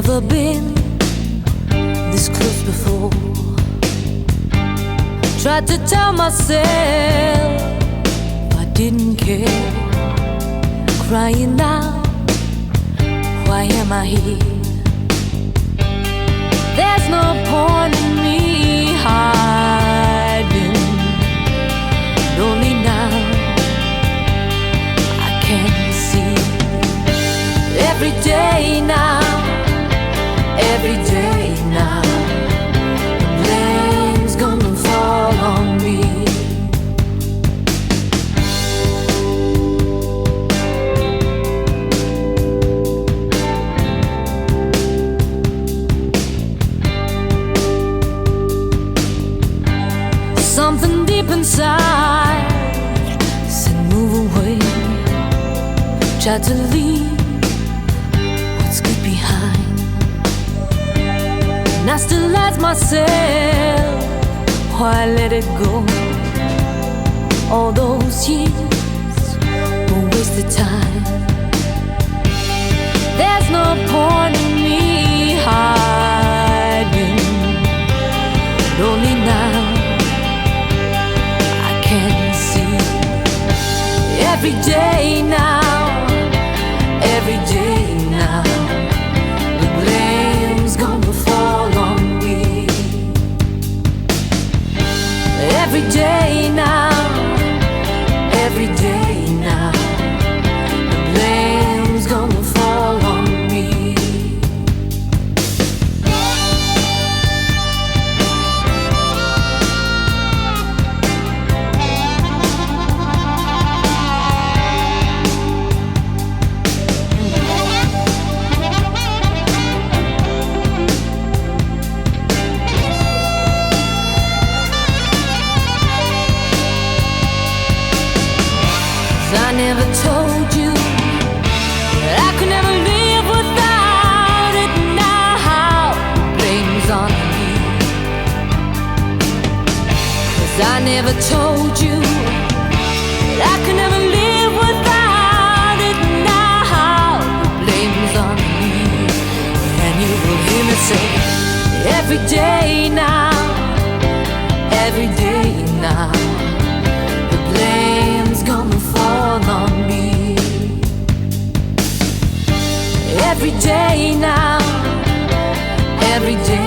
never been this close before. Tried to tell myself I didn't care. Crying out, why am I here? There's no point in me hiding. Only now I can see. Every day now, every day now, the blame's gonna fall on me. Something deep inside said move away. Tried to leave what's good behind, and I still ask myself why I let it go. All those years were wasted time. There's no point in me hiding. Only now every day now, every day now, the blame's gonna fall on me. Every day now, every day now, the blame's gonna fall on me. I never told you that I could never live without it. Now blame's on me, 'cause I never told you that I could never live without it. Now blame's on me, and you will hear me say every day now, every day now, the blame's gonna fall on me. Every day now, every day